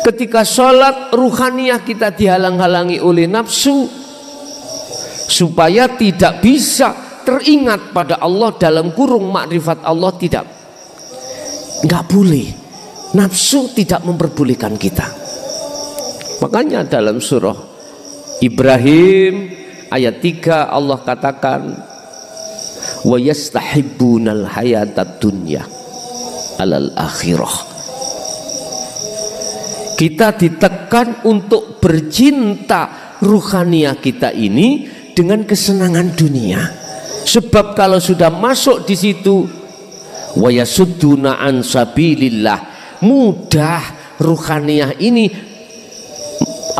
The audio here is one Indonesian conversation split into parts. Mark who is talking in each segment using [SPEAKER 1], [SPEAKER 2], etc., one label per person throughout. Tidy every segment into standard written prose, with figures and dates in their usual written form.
[SPEAKER 1] Ketika sholat, ruhaniyah kita dihalang-halangi oleh nafsu, supaya tidak bisa teringat pada Allah dalam kurung makrifat Allah. Tidak, nggak boleh. Nafsu tidak memperbolehkan kita. Makanya dalam surah Ibrahim ayat 3 Allah katakan, wa yastahibbunal hayatad dunya alal akhirah. Kita ditekan untuk bercinta ruhaniyah kita ini dengan kesenangan dunia. Sebab kalau sudah masuk di situ, wa yasudduna an sabilillah, mudah ruhaniyah ini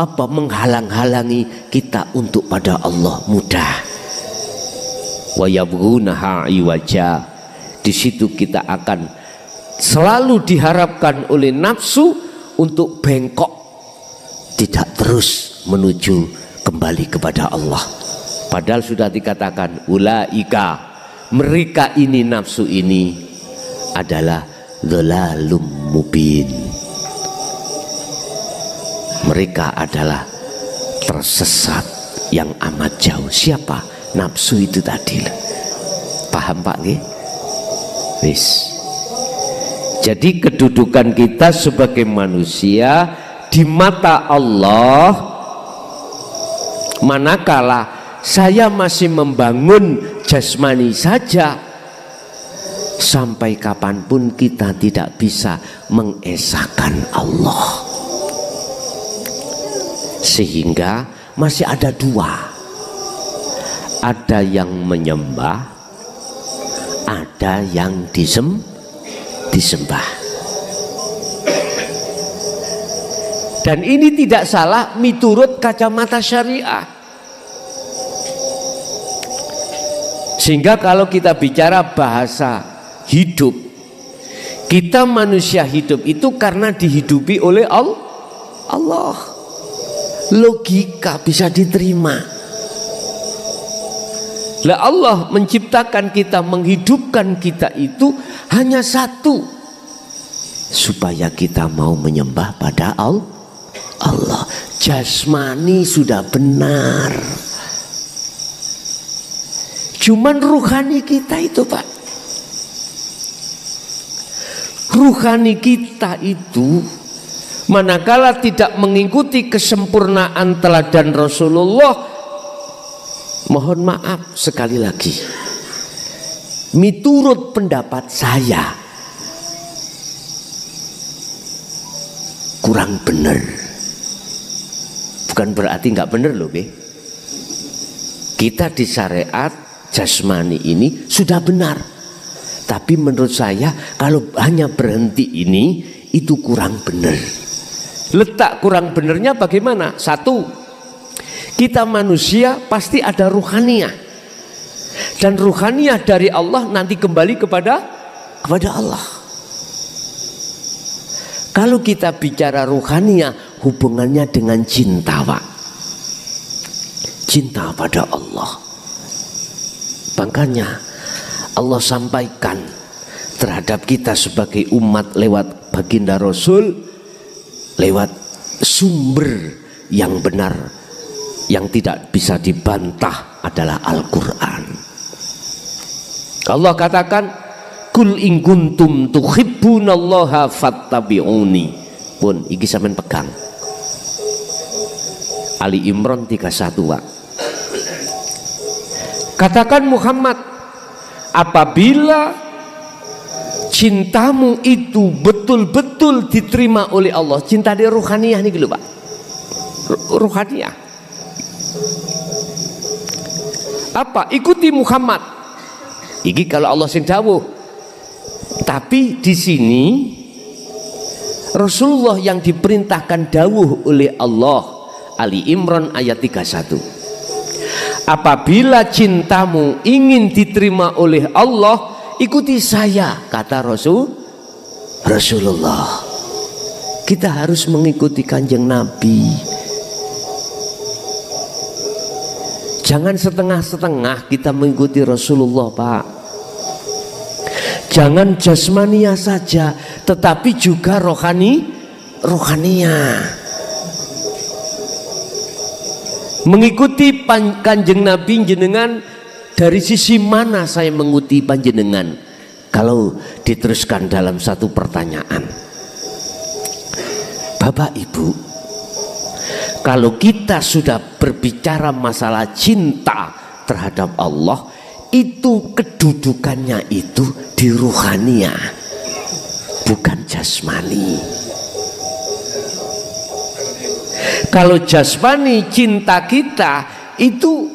[SPEAKER 1] menghalang-halangi kita untuk pada Allah, mudah. Wa yabghunaha iwaja, di situ kita akan selalu diharapkan oleh nafsu untuk bengkok, tidak terus menuju kembali kepada Allah. Padahal sudah dikatakan ulaika, mereka ini, nafsu ini adalah dhalalum mubin, mereka adalah tersesat yang amat jauh. Siapa? Nafsu itu tadi. Paham Pak nggih? Wis. Jadi kedudukan kita sebagai manusia di mata Allah, manakala saya masih membangun jasmani saja, sampai kapanpun kita tidak bisa mengesahkan Allah. Sehingga masih ada dua, ada yang menyembah, ada yang disembah. Dan ini tidak salah miturut kacamata syariah. Sehingga kalau kita bicara bahasa hidup, kita manusia hidup itu karena dihidupi oleh Allah. Logika bisa diterima. Lah Allah menciptakan kita, menghidupkan kita itu hanya satu, supaya kita mau menyembah pada Allah. Jasmani sudah benar, cuman ruhani kita itu Pak, ruhani kita itu manakala tidak mengikuti kesempurnaan teladan Rasulullah, mohon maaf sekali lagi, miturut pendapat saya kurang benar. Bukan berarti nggak benar loh, kita di syariat jasmani ini sudah benar, tapi menurut saya kalau hanya berhenti ini itu kurang benar. Letak kurang benernya bagaimana? Satu, kita manusia pasti ada ruhaniyah, dan ruhaniyah dari Allah nanti kembali kepada Allah. Kalau kita bicara ruhaniyah, hubungannya dengan cinta Pak, cinta pada Allah. Makanya Allah sampaikan terhadap kita sebagai umat lewat baginda Rasul, lewat sumber yang benar, yang tidak bisa dibantah adalah Al-Quran. Allah katakan, kul in kuntum tuhibbunallaha fattabi'uni. Pun iki sampean pegang Ali Imran 31 Pak. Katakan Muhammad, apabila cintamu itu betul-betul diterima oleh Allah, cinta di ruhaniyah nih gitu Pak, ruhaniyah apa? Ikuti Muhammad. Iki kalau Allah sing dawuh. Tapi di sini Rasulullah yang diperintahkan dawuh oleh Allah. Ali Imran ayat 31. Apabila cintamu ingin diterima oleh Allah, ikuti saya, kata Rasulullah. Kita harus mengikuti Kanjeng Nabi. Jangan setengah-setengah kita mengikuti Rasulullah Pak. Jangan jasmania saja, tetapi juga rohani rohania. Mengikuti Kanjeng Nabi jenengan dari sisi mana saya mengikuti panjenengan? Kalau diteruskan dalam satu pertanyaan, Bapak Ibu, kalau kita sudah berbicara masalah cinta terhadap Allah, itu kedudukannya itu di rohania, bukan jasmani. Kalau jasmani cinta kita itu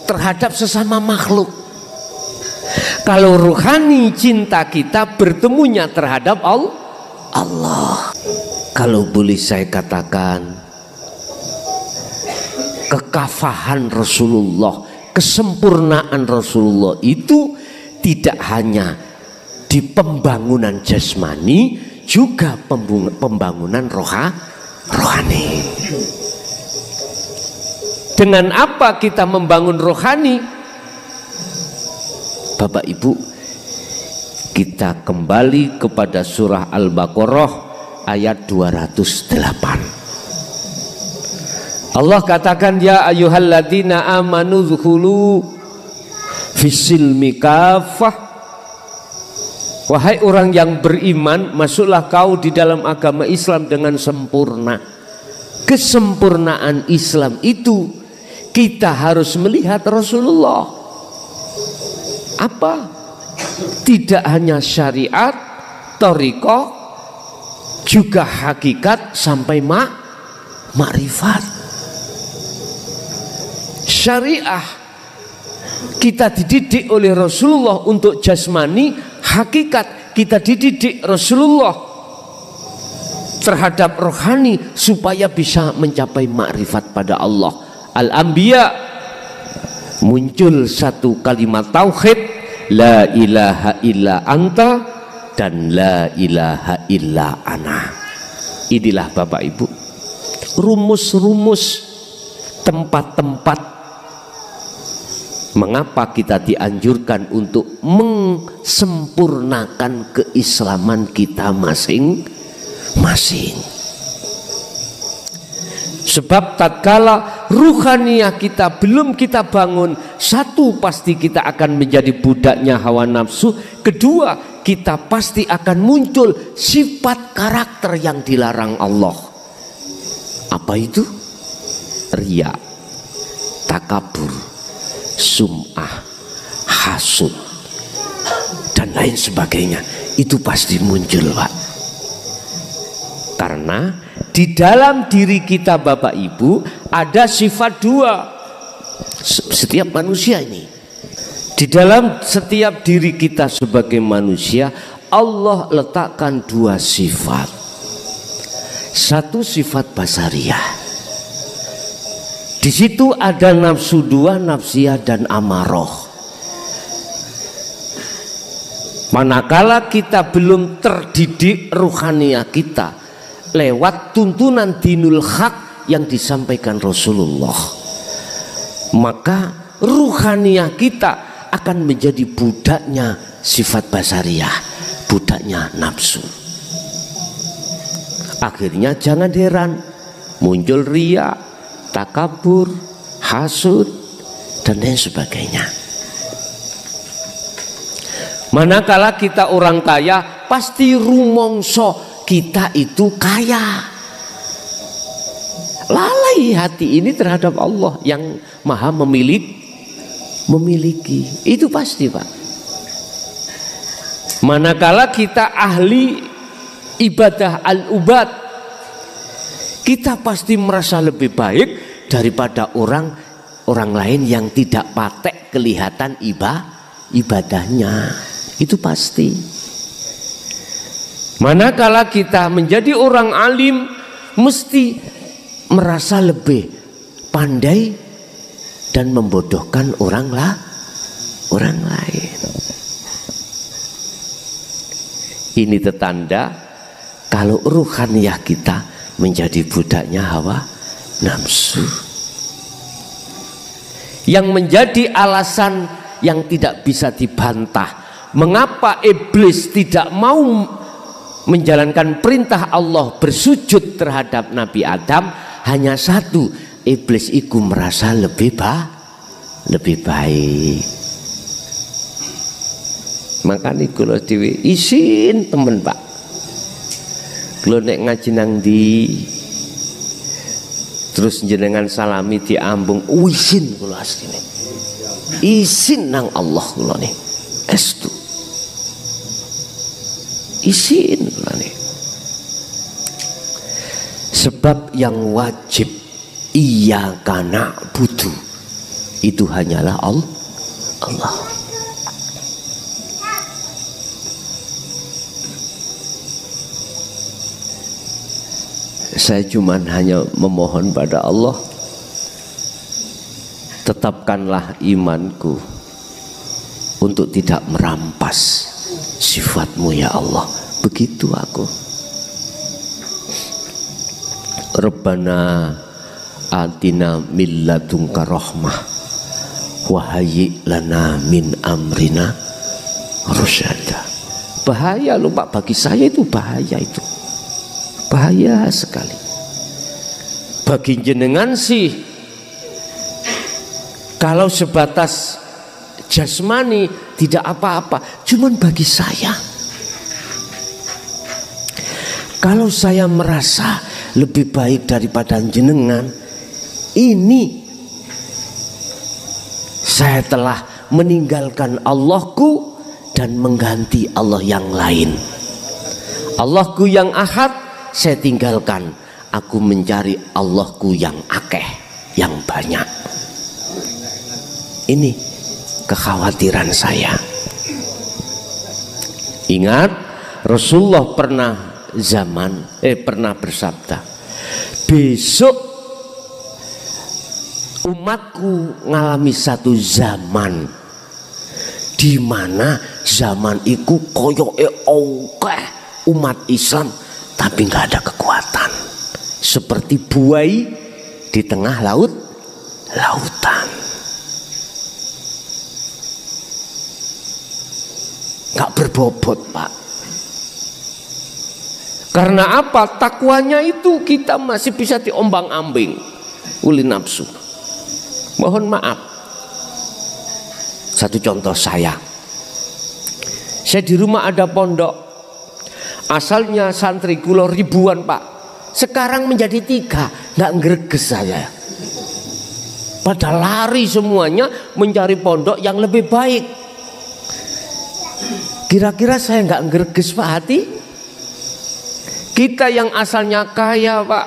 [SPEAKER 1] terhadap sesama makhluk. Kalau rohani cinta kita bertemunya terhadap Allah. Kalau boleh saya katakan, kekafahan Rasulullah, kesempurnaan Rasulullah itu tidak hanya di pembangunan jasmani, juga pembangunan rohani. Dengan apa kita membangun rohani? Bapak Ibu, kita kembali kepada surah Al-Baqarah ayat 208. Allah katakan, ya ayyuhalladzina amanu dzkhulu fis-silmi kafah. Wahai orang yang beriman, masuklah kau di dalam agama Islam dengan sempurna. Kesempurnaan Islam itu kita harus melihat Rasulullah. Apa? Tidak hanya syariat, thariqah, juga hakikat sampai makrifat. Syariah kita dididik oleh Rasulullah untuk jasmani, hakikat kita dididik Rasulullah terhadap rohani supaya bisa mencapai makrifat pada Allah. Al-Anbiya muncul satu kalimat tauhid, la ilaha illa anta dan la ilaha illa ana. Inilah Bapak Ibu rumus-rumus, tempat-tempat mengapa kita dianjurkan untuk mensempurnakan keislaman kita masing-masing. Sebab tatkala ruhaniyah kita belum kita bangun, satu, pasti kita akan menjadi budaknya hawa nafsu. Kedua, kita pasti akan muncul sifat karakter yang dilarang Allah. Apa itu? Riya, takabur, sum'ah, hasud, dan lain sebagainya. Itu pasti muncul, Pak. Karena di dalam diri kita Bapak Ibu ada sifat dua. Setiap manusia ini, di dalam setiap diri kita sebagai manusia, Allah letakkan dua sifat. Satu sifat basariyah. Di situ ada nafsu dua, nafsiyah dan amarah. Manakala kita belum terdidik ruhaniyah kita lewat tuntunan dinul haq yang disampaikan Rasulullah, maka ruhaniyah kita akan menjadi budaknya sifat basariyah, budaknya nafsu. Akhirnya jangan heran muncul riya, takabur, hasud, dan lain sebagainya. Manakala kita orang kaya, pasti rumongso kita itu kaya. Lalai hati ini terhadap Allah yang maha memiliki. Itu pasti, Pak. Manakala kita ahli ibadah al-ubad, kita pasti merasa lebih baik daripada orang lain yang tidak patek kelihatan ibadahnya. Itu pasti. Manakala kita menjadi orang alim, mesti merasa lebih pandai dan membodohkan orang lain. Ini tetanda kalau ruhaniyah kita menjadi budaknya hawa nafsu. Yang menjadi alasan yang tidak bisa dibantah, mengapa iblis tidak mau menjalankan perintah Allah bersujud terhadap Nabi Adam hanya satu, iblis iku merasa lebih baik. Makanya kalau dewe isin temen Pak, kalau nek ngaji nang di terus jenengan salami diambung isin kula asline isin nang Allah kula nih estu isin kula nih. Sebab yang wajib iyyaka na'budu itu hanyalah Allah. Saya cuman hanya memohon pada Allah, tetapkanlah imanku untuk tidak merampas sifatmu ya Allah. Begitu aku. Rabbana atina min ladunka rahmah wa hayyi lana min amrina rasyada. Bahaya loh Pak, bagi saya itu bahaya itu. Bahaya sekali. Bagi jenengan sih kalau sebatas jasmani tidak apa-apa, cuman bagi saya, kalau saya merasa lebih baik daripada jenengan, ini saya telah meninggalkan Allahku dan mengganti Allah yang lain. Allahku yang ahad saya tinggalkan, aku mencari Allahku yang akeh, yang banyak. Ini kekhawatiran saya. Ingat, Rasulullah pernah bersabda, besok umatku ngalami satu zaman di mana zaman iku koyoke akeh umat Islam tapi nggak ada kekuatan, seperti buai di tengah lautan. Nggak berbobot Pak. Karena apa? Takwanya itu kita masih bisa diombang-ambing oleh nafsu. Mohon maaf. Satu contoh saya di rumah ada pondok. Asalnya santri kula ribuan Pak. Sekarang menjadi 3, nggak ngreges saya. Pada lari semuanya mencari pondok yang lebih baik. Kira-kira saya nggak ngreges Pak hati? Kita yang asalnya kaya Pak,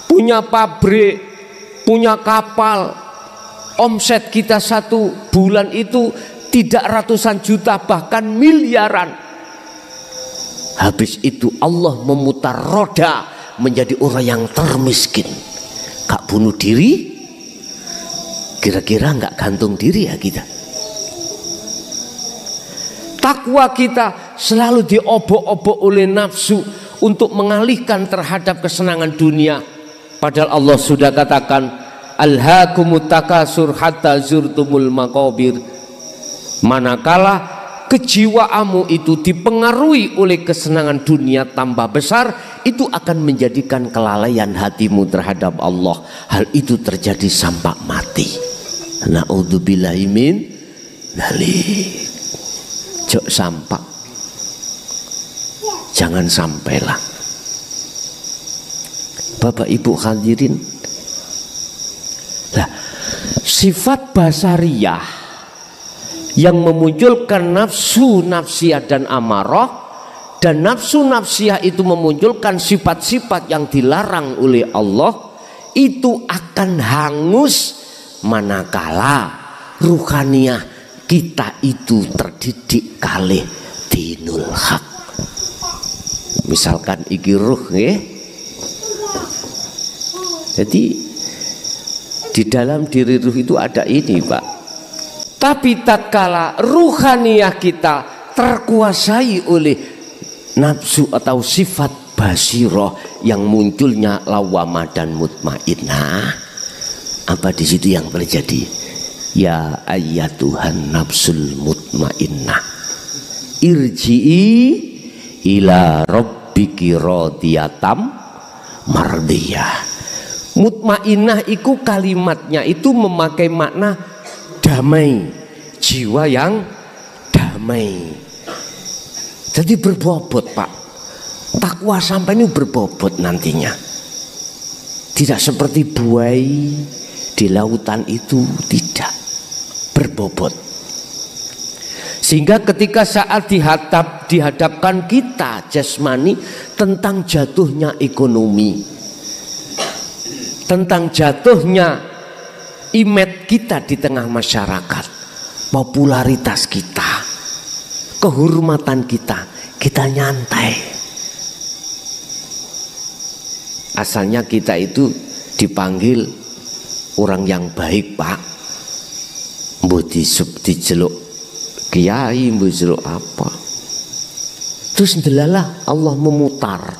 [SPEAKER 1] punya pabrik, punya kapal, omset kita 1 bulan itu tidak ratusan juta bahkan miliaran. Habis itu Allah memutar roda menjadi orang yang termiskin. Gak bunuh diri, kira-kira gak gantung diri ya kita. Takwa kita selalu diobok-obok oleh nafsu untuk mengalihkan terhadap kesenangan dunia. Padahal Allah sudah katakan, alhaakumut takasur hatta zurtumul maqabir. Manakala kejiwaanmu itu dipengaruhi oleh kesenangan dunia tambah besar, itu akan menjadikan kelalaian hatimu terhadap Allah. Hal itu terjadi sampai mati. Na'udzubillahi min dzalik. Jok sampak, jangan sampailah. Bapak Ibu hadirin, nah, sifat basariyah yang memunculkan nafsu nafsiyah dan amarah, dan nafsu nafsiyah itu memunculkan sifat-sifat yang dilarang oleh Allah, itu akan hangus manakala ruhaniyah kita itu terdidik kalih dinul haq. Misalkan iki ruh nggih. Jadi di dalam diri ruh itu ada ini Pak. Tapi tatkala ruhaniyah kita terkuasai oleh nafsu atau sifat basirah yang munculnya lawamah dan mutmainnah, apa di situ yang terjadi? Ya ayyatuhan nafsul mutmainnah irji'i ila rabb rabbiki radiyatam mardiyah. Mutmainah iku kalimatnya itu memakai makna damai, jiwa yang damai. Jadi berbobot Pak, takwa sampai ini berbobot nantinya. Tidak seperti buai di lautan itu, tidak berbobot. Sehingga ketika saat dihadapkan kita jasmani tentang jatuhnya ekonomi, tentang jatuhnya image kita di tengah masyarakat, popularitas kita, kehormatan kita, kita nyantai. Asalnya kita itu dipanggil orang yang baik Pak, mbuh dijeluk kiai, mbuh dijeluk apa. Terus ndelalah Allah memutar,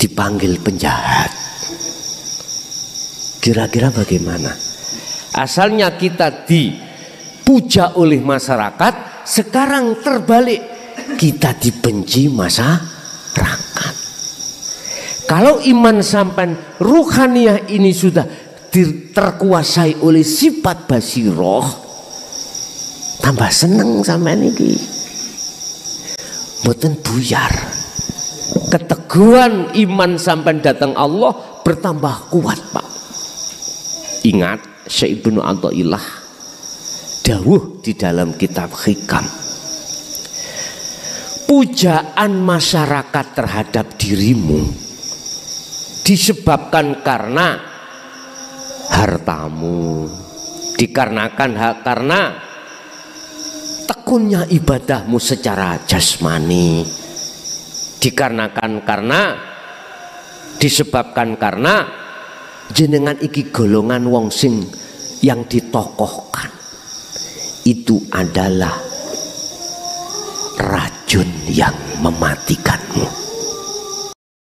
[SPEAKER 1] dipanggil penjahat. Kira-kira bagaimana? Asalnya kita dipuja oleh masyarakat, sekarang terbalik, kita dibenci masyarakat. Kalau iman sampai ruhaniyah ini sudah terkuasai oleh sifat basiroh, tambah seneng sampai ini, mboten buyar. Keteguhan iman sampai datang Allah bertambah kuat Pak. Ingat Syekh Ibnu Athaillah dawuh di dalam kitab Hikam, pujaan masyarakat terhadap dirimu disebabkan karena hartamu, dikarenakan karena tekunnya ibadahmu secara jasmani, dikarenakan karena disebabkan karena jenengan iki golongan wong sing yang ditokohkan. Itu adalah racun yang mematikanmu.